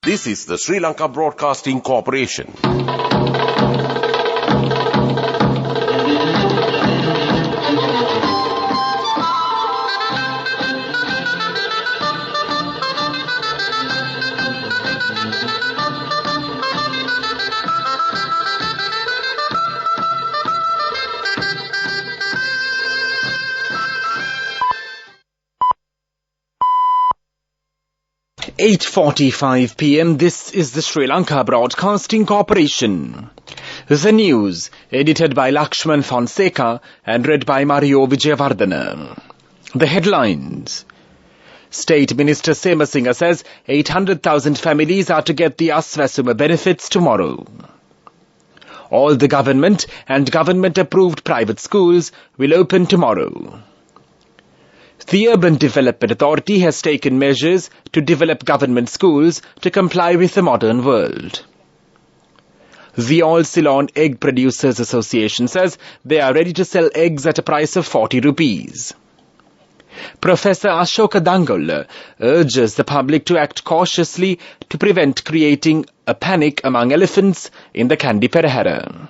This is the Sri Lanka Broadcasting Corporation. Eight 8:45 p.m. This is the Sri Lanka Broadcasting Corporation. The news, edited by Lakshman Fonseca and read by Mario Vijayavardhana. The headlines. State Minister Semasinga says 800,000 families are to get the Aswasuma benefits tomorrow. All the government and government-approved private schools will open tomorrow. The Urban Development Authority has taken measures to develop government schools to comply with the modern world. The All Ceylon Egg Producers Association says they are ready to sell eggs at a price of 40 rupees. Professor Ashoka Dangol urges the public to act cautiously to prevent creating a panic among elephants in the Kandy Perahara.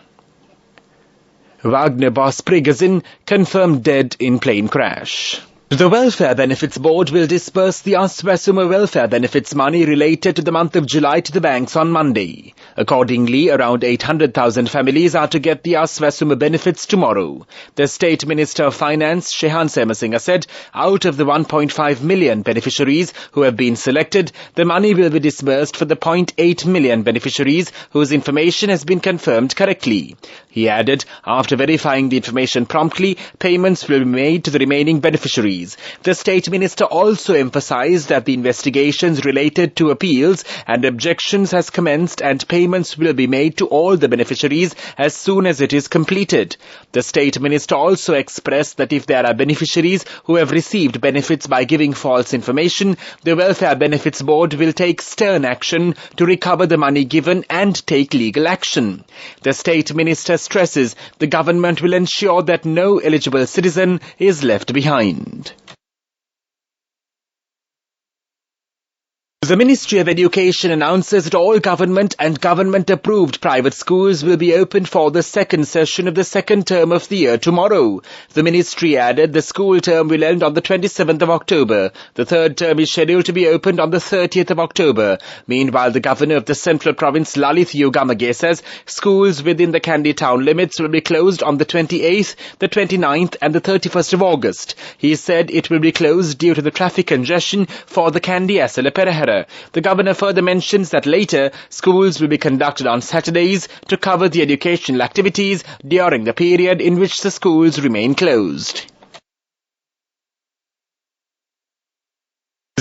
Wagner boss Prigozhin confirmed dead in plane crash. The Welfare Benefits Board will disburse the Aswasuma welfare benefits money related to the month of July to the banks on Monday. Accordingly, around 800,000 families are to get the Aswasuma benefits tomorrow. The State Minister of Finance, Shehan Semasinga, said out of the 1.5 million beneficiaries who have been selected, the money will be disbursed for the 0.8 million beneficiaries whose information has been confirmed correctly. He added, after verifying the information promptly, payments will be made to the remaining beneficiaries. The State Minister also emphasized that the investigations related to appeals and objections has commenced and payments will be made to all the beneficiaries as soon as it is completed. The State Minister also expressed that if there are beneficiaries who have received benefits by giving false information, the Welfare Benefits Board will take stern action to recover the money given and take legal action. The State Minister stresses the government will ensure that no eligible citizen is left behind. The Ministry of Education announces that all government and government-approved private schools will be opened for the second session of the second term of the year tomorrow. The Ministry added the school term will end on the 27th of October. The third term is scheduled to be opened on the 30th of October. Meanwhile, the Governor of the Central Province, Lalith Yugamage, says schools within the Kandy town limits will be closed on the 28th, the 29th and the 31st of August. He said it will be closed due to the traffic congestion for the Kandy Perahara. The Governor further mentions that later, schools will be conducted on Saturdays to cover the educational activities during the period in which the schools remain closed.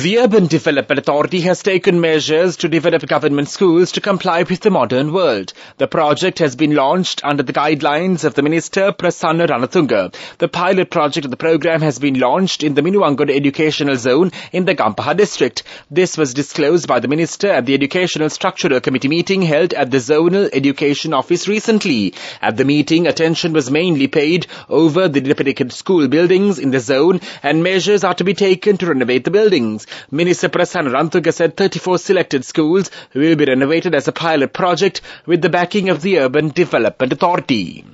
The Urban Development Authority has taken measures to develop government schools to comply with the modern world. The project has been launched under the guidelines of the Minister Prasanna Ranatunga. The pilot project of the program has been launched in the Minuwangoda Educational Zone in the Gampaha district. This was disclosed by the Minister at the Educational Structural Committee meeting held at the Zonal Education Office recently. At the meeting, attention was mainly paid over the dilapidated school buildings in the zone and measures are to be taken to renovate the buildings. Minister Prasanna Ranatunga said 34 selected schools will be renovated as a pilot project with the backing of the Urban Development Authority.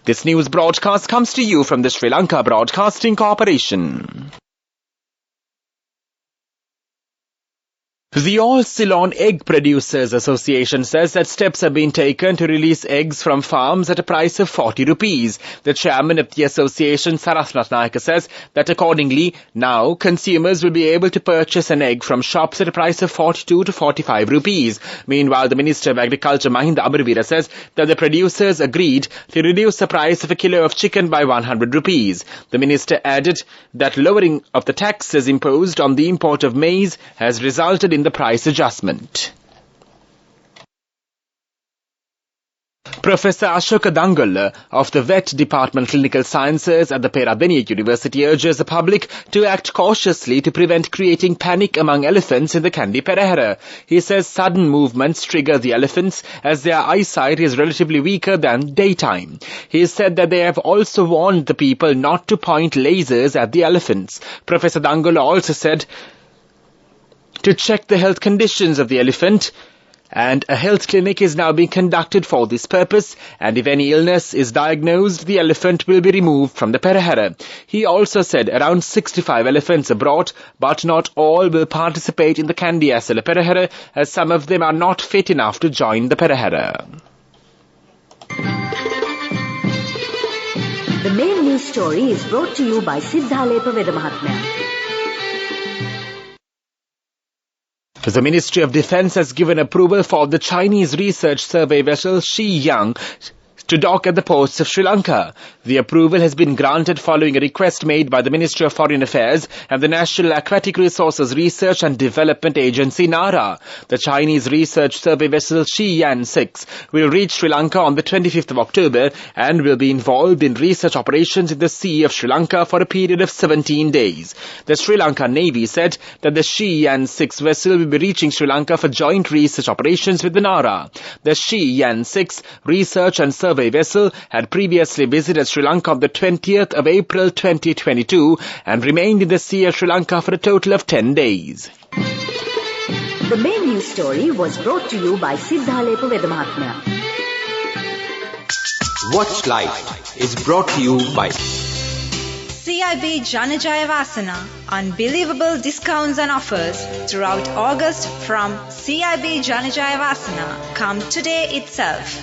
This news broadcast comes to you from the Sri Lanka Broadcasting Corporation. The All Ceylon Egg Producers Association says that steps have been taken to release eggs from farms at a price of 40 rupees. The chairman of the association, Sarath Ratnayaka, says that accordingly, now consumers will be able to purchase an egg from shops at a price of 42 to 45 rupees. Meanwhile, the Minister of Agriculture, Mahinda Amarveera, says that the producers agreed to reduce the price of a kilo of chicken by 100 rupees. The minister added that lowering of the taxes imposed on the import of maize has resulted in the price adjustment. Professor Ashoka Dangol of the Vet Department Clinical Sciences at the Peradeniya University urges the public to act cautiously to prevent creating panic among elephants in the Kandy Perahara. He says sudden movements trigger the elephants as their eyesight is relatively weaker than daytime. He said that they have also warned the people not to point lasers at the elephants. Professor Dangol also said to check the health conditions of the elephant And a health clinic is now being conducted for this purpose, and if any illness is diagnosed, the elephant will be removed from the perahera. He also said around 65 elephants are brought, but not all will participate in the Kandiasala perahera, as some of them are not fit enough to join the perahera. The main news story is brought to you by Siddhalepa Vedamahatmya. The Ministry of Defence has given approval for the Chinese research survey vessel Shiyang to dock at the ports of Sri Lanka. The approval has been granted following a request made by the Ministry of Foreign Affairs and the National Aquatic Resources Research and Development Agency NARA. The Chinese research survey vessel Shiyan 6 will reach Sri Lanka on the 25th of October and will be involved in research operations in the Sea of Sri Lanka for a period of 17 days. The Sri Lanka Navy said that the Shiyan 6 vessel will be reaching Sri Lanka for joint research operations with the NARA. The Shiyan 6 research and survey vessel had previously visited Sri Lanka on the 20th of April 2022 and remained in the Sea of Sri Lanka for a total of 10 days. The main news story was brought to you by Siddhalepa Vedamahatmya. Watch Live is brought to you by CIB Janajaya Vasana. Unbelievable discounts and offers throughout August from CIB Janajaya Vasana. Come today itself.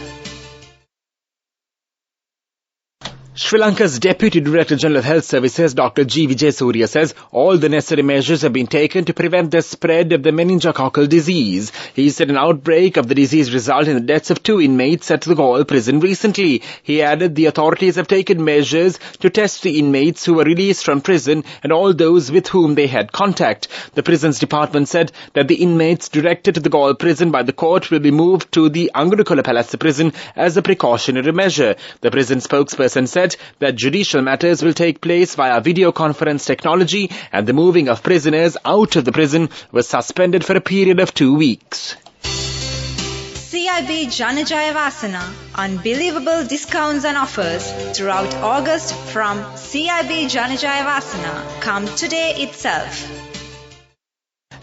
Sri Lanka's Deputy Director General of Health Services, Dr. G. Vijayasuriya, says all the necessary measures have been taken to prevent the spread of the meningococcal disease. He said an outbreak of the disease resulted in the deaths of 2 inmates at the Galle prison recently. He added the authorities have taken measures to test the inmates who were released from prison and all those with whom they had contact. The prisons department said that the inmates directed to the Galle prison by the court will be moved to the Angudukola Palace prison as a precautionary measure. The prison spokesperson said that judicial matters will take place via video conference technology and the moving of prisoners out of the prison was suspended for a period of 2 weeks. CIB Janajaya Vasana. Unbelievable discounts and offers throughout August from CIB Janajaya Vasana. Come today itself.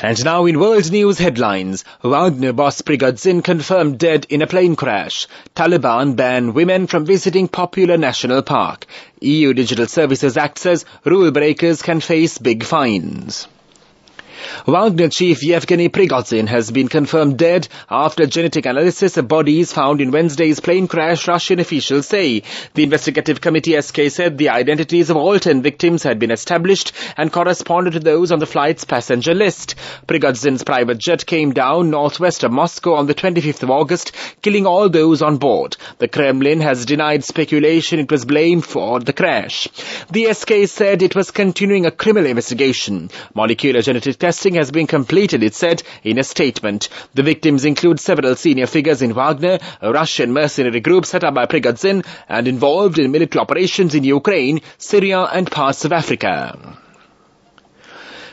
And now in world news headlines, Wagner boss Prigozhin confirmed dead in a plane crash. Taliban ban women from visiting popular national park. EU Digital Services Act says rule breakers can face big fines. Wagner chief Yevgeny Prigozhin has been confirmed dead after genetic analysis of bodies found in Wednesday's plane crash, Russian officials say. The investigative committee SK said the identities of all 10 victims had been established and corresponded to those on the flight's passenger list. Prigozhin's private jet came down northwest of Moscow on the 25th of August, killing all those on board. The Kremlin has denied speculation it was blamed for the crash. The SK said it was continuing a criminal investigation. Molecular genetic testing has been completed, it said in a statement. The victims include several senior figures in Wagner, a Russian mercenary group set up by Prigozhin and involved in military operations in Ukraine, Syria and parts of Africa.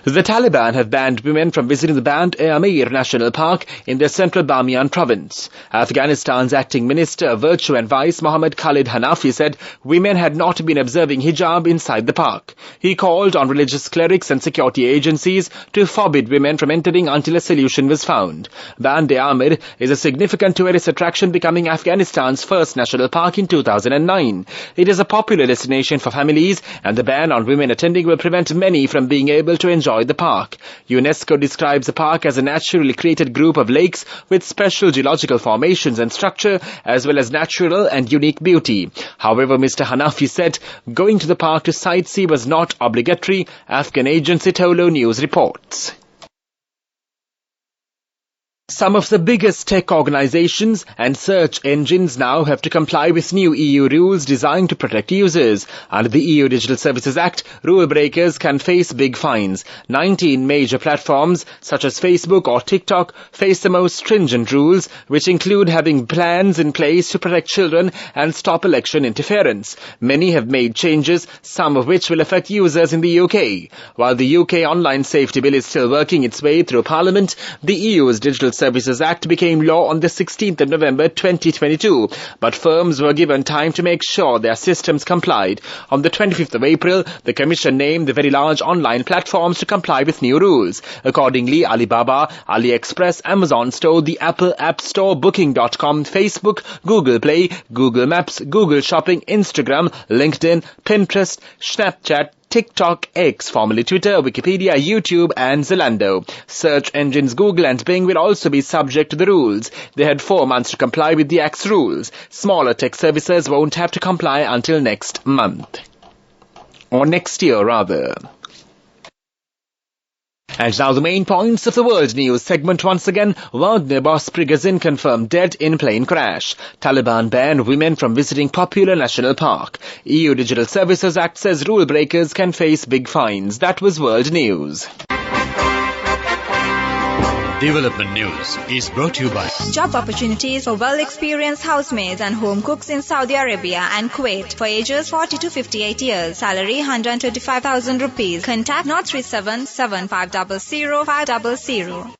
The Taliban have banned women from visiting the Band-e-Amir National Park in the central Bamiyan province. Afghanistan's acting Minister of Virtue and Vice, Mohammad Khalid Hanafi, said women had not been observing hijab inside the park. He called on religious clerics and security agencies to forbid women from entering until a solution was found. Band-e-Amir is a significant tourist attraction, becoming Afghanistan's first national park in 2009. It is a popular destination for families, and the ban on women attending will prevent many from being able to enjoy the park. UNESCO describes the park as a naturally created group of lakes with special geological formations and structure, as well as natural and unique beauty. However, Mr. Hanafi said going to the park to sightsee was not obligatory, Afghan agency Tolo News reports. Some of the biggest tech organizations and search engines now have to comply with new EU rules designed to protect users. Under the EU Digital Services Act, rule breakers can face big fines. 19 major platforms, such as Facebook or TikTok, face the most stringent rules, which include having plans in place to protect children and stop election interference. Many have made changes, some of which will affect users in the UK. While the UK Online Safety Bill is still working its way through Parliament, the EU's Digital Services Act became law on the 16th of November 2022, but firms were given time to make sure their systems complied. On the 25th of April, the Commission named the very large online platforms to comply with new rules. Accordingly, Alibaba, AliExpress, Amazon Store, the Apple App Store, Booking.com, Facebook, Google Play, Google Maps, Google Shopping, Instagram, LinkedIn, Pinterest, Snapchat, TikTok, X, formerly Twitter, Wikipedia, YouTube and Zalando. Search engines Google and Bing will also be subject to the rules. They had 4 months to comply with the Act's rules. Smaller tech services won't have to comply until next month. Or next year, rather. And now the main points of the world news segment once again. Wagner boss Prigozhin confirmed dead in plane crash. Taliban ban women from visiting popular national park. EU Digital Services Act says rule breakers can face big fines. That was world news. Development News is brought to you by Job opportunities for well-experienced housemaids and home cooks in Saudi Arabia and Kuwait for ages 40 to 58 years. Salary 125,000 rupees. Contact 037 7500 500.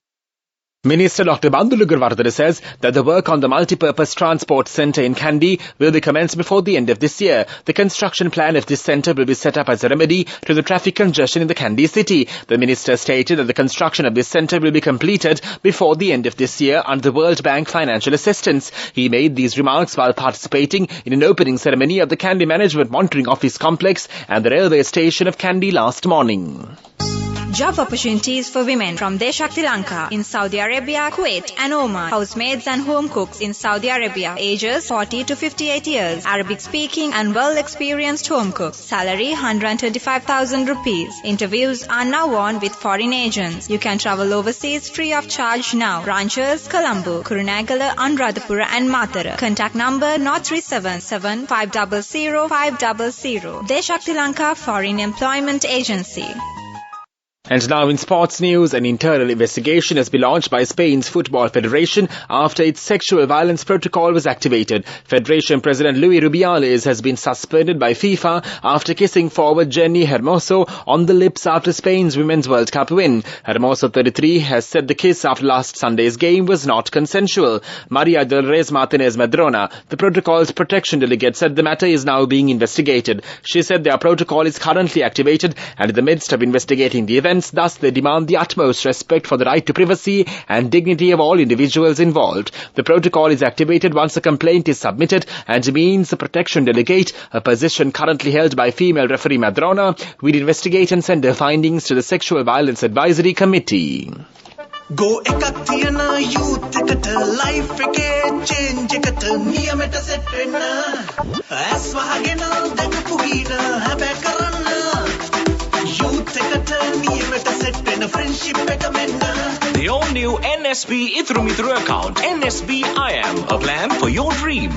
Minister Dr. Bandulu Gurvardhana says that the work on the multi-purpose transport centre in Kandy will be commenced before the end of this year. The construction plan of this centre will be set up as a remedy to the traffic congestion in the Kandy city. The minister stated that the construction of this centre will be completed before the end of this year under the World Bank financial assistance. He made these remarks while participating in an opening ceremony of the Kandy Management Monitoring Office complex and the railway station of Kandy last morning. Job opportunities for women from Deshakti Lanka in Saudi Arabia, Kuwait and Oman. Housemaids and home cooks in Saudi Arabia, ages 40 to 58 years. Arabic speaking and well experienced home cooks. Salary 125,000 rupees. Interviews are now on with foreign agents. You can travel overseas free of charge now. Branches Colombo, Kurunegala, Anuradhapura and Matara. Contact number 0377 500 500. Deshakti Lanka Foreign Employment Agency. And now in sports news, an internal investigation has been launched by Spain's Football Federation after its sexual violence protocol was activated. Federation President Luis Rubiales has been suspended by FIFA after kissing forward Jenny Hermoso on the lips after Spain's Women's World Cup win. Hermoso, 33, has said the kiss after last Sunday's game was not consensual. Maria del Reyes Martinez Madrona, the protocol's protection delegate, said the matter is now being investigated. She said their protocol is currently activated and in the midst of investigating the event. Thus, they demand the utmost respect for the right to privacy and dignity of all individuals involved. The protocol is activated once a complaint is submitted and means the protection delegate, a position currently held by female referee Madrona, will investigate and send their findings to the Sexual Violence Advisory Committee. Go ekathiyana youth ekata life eke change ekata niyamata set wenna as wahagena dakapuhina habe karanna youth ekata niyamata set wenna friendship ekata menna. The all-new NSB Ithru account, NSB IAM, a plan for your dream.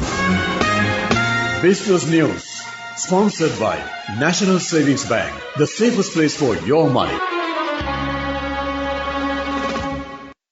Business News, sponsored by National Savings Bank, the safest place for your money.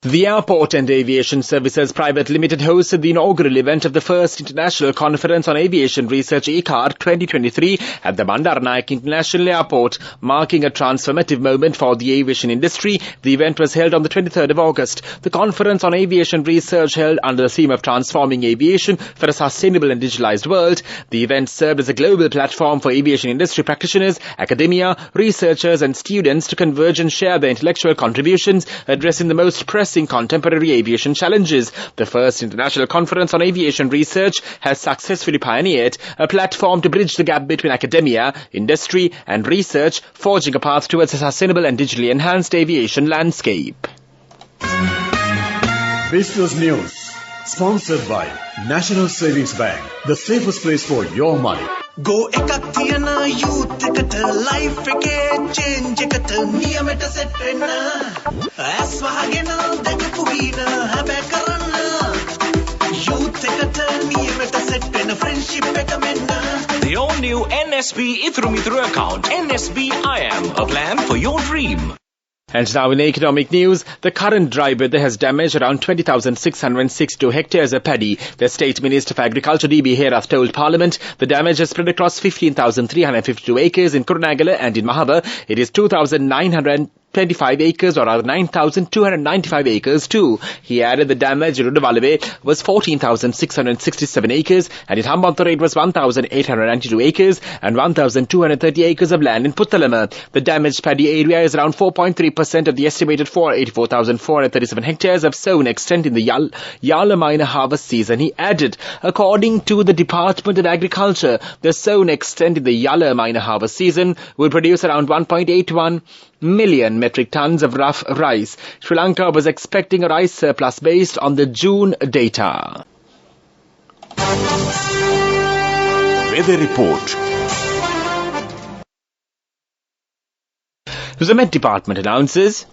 The Airport and Aviation Services Private Limited hosted the inaugural event of the first International Conference on Aviation Research ICAR 2023 at the Bandaranaike International Airport, marking a transformative moment for the aviation industry. The event was held on the 23rd of August. The Conference on Aviation Research held under the theme of Transforming Aviation for a Sustainable and Digitalized World. The event served as a global platform for aviation industry practitioners, academia, researchers and students to converge and share their intellectual contributions, addressing the most pressing contemporary aviation challenges. The first International Conference on Aviation Research has successfully pioneered a platform to bridge the gap between academia, industry and research, forging a path towards a sustainable and digitally enhanced aviation landscape. Business News, sponsored by National Savings Bank, the safest place for your money. Go ekathiyana youth ekata life eke change ekata niyamata set wenna as wahagena dakapuhina habe karanna youth ekata niyamata set wenna friendship ekata menna. The all-new NSB Ithru account, NSB IAM, a plan for your dream. And now in economic news, the current dry weather has damaged around 20,662 hectares of paddy. The State Minister for Agriculture D.B. Herath told Parliament the damage has spread across 15,352 acres in Kurunegala and in Mahaba. It is 2,900 25 acres, or rather 9,295 acres too. He added the damage in Udavalave was 14,667 acres, and in Hambantota it was 1,892 acres and 1,230 acres of land in Puttalama. The damaged paddy area is around 4.3% of the estimated 84,437 hectares of sown extent in the Yala minor harvest season. He added, according to the Department of Agriculture, the sown extent in the Yala minor harvest season will produce around 1.81 million metric tons of rough rice. Sri Lanka was expecting a rice surplus based on the June data. Weather report. The Met Department announces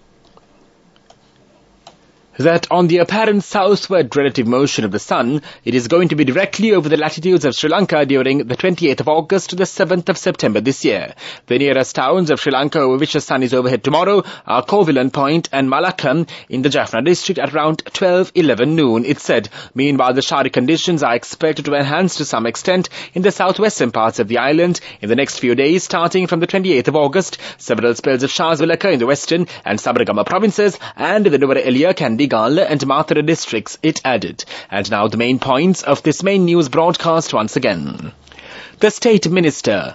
that on the apparent southward relative motion of the sun, it is going to be directly over the latitudes of Sri Lanka during the 28th of August to the 7th of September this year. The nearest towns of Sri Lanka over which the sun is overhead tomorrow are Kovilan Point and Malakam in the Jaffna district at around 12:11 noon, it said. Meanwhile, the showery conditions are expected to enhance to some extent in the southwestern parts of the island in the next few days, starting from the 28th of August. Several spells of showers will occur in the western and Sabaragama provinces and in the Nuvara Eliya, Kandy, Gala and Mathura districts, it added. And now the main points of this main news broadcast once again. The State Minister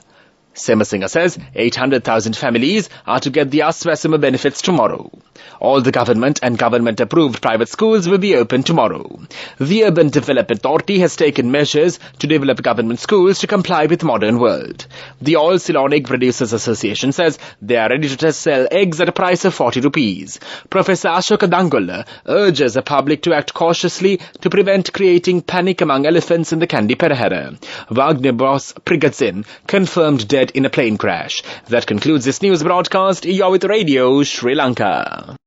Semasinga says 800,000 families are to get the Aswasama benefits tomorrow. All the government and government-approved private schools will be open tomorrow. The Urban Development Authority has taken measures to develop government schools to comply with modern world. The All Ceylon Egg Producers Association says they are ready to sell eggs at a price of 40 rupees. Professor Ashoka Dangolla urges the public to act cautiously to prevent creating panic among elephants in the Kandy Perahara. Wagner boss Prigadzin confirmed dead in a plane crash. That concludes this news broadcast. You're with Radio Sri Lanka.